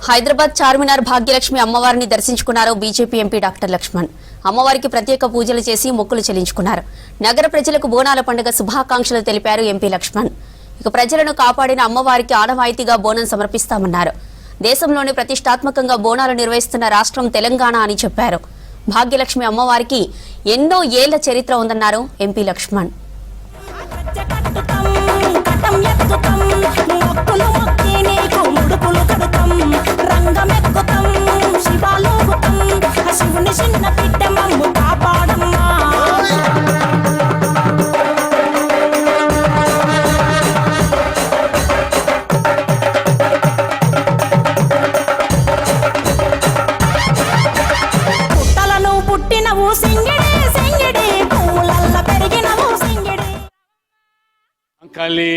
హైదరాబాద్ చార్మినార్ భాగ్యలక్ష్మి అమ్మవారిని దర్శించుకున్నారు BJP MP doctor Laxman. అమ్మవారికి ప్రత్యేక పూజలు చేసి మొక్కులు చెల్లించుకున్నారు. నగర ప్రజలకు బోనాల పండుగ శుభాకాంక్షలు తెలిపారు ఎంపీ లక్ష్మణ్. ఇక ప్రజలను కాపాడిన అమ్మవారికి ఆనవాయితీగా బోనం సమర్పిస్తామన్నారు. దేశంలోనే ప్రతిష్టాత్మకంగా బోనాలు నిర్వహిస్తున్న రాష్ట్రం తెలంగాణ అని చెప్పారు. భాగ్యలక్ష్మి అమ్మవారికి ఎన్నో ఏళ్ల చరిత్ర ఉందన్నారు ఎంపీ లక్ష్మణ్. మహంకాళి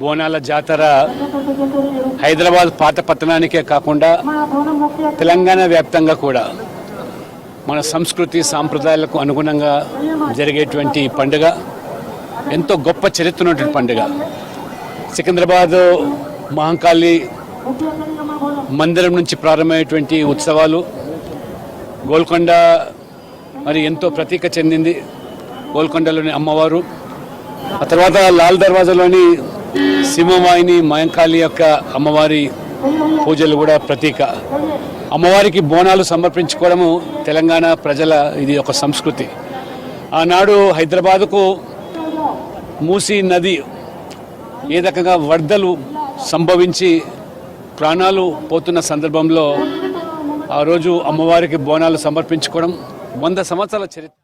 బోనాల జాతర హైదరాబాద్ పాత పట్టణానికే కాకుండా తెలంగాణ వ్యాప్తంగా కూడా మన సంస్కృతి సాంప్రదాయాలకు అనుగుణంగా జరిగేటువంటి పండుగ, ఎంతో గొప్ప చరిత్ర ఉన్నటువంటి పండుగ. సికింద్రాబాద్ మహంకాళి మందిరం నుంచి ప్రారంభమైనటువంటి ఉత్సవాలు గోల్కొండ మరి ఎంతో ప్రతీక చెందింది. గోల్కొండలోని అమ్మవారు, ఆ తర్వాత లాల్ దర్వాజాలోని సింహవాహిని మహంకాళి యొక్క అమ్మవారి పూజలు కూడా ప్రతీక. అమ్మవారికి బోనాలు సమర్పించుకోవడము తెలంగాణ ప్రజల ఇది ఒక సంస్కృతి. ఆనాడు హైదరాబాదుకు మూసీ నది ఏ రకంగా వరదలు సంభవించి ప్రాణాలు పోతున్న సందర్భంలో ఆ రోజు అమ్మవారికి బోనాలు సమర్పించుకోవడం 100 సంవత్సరాల చరిత్ర.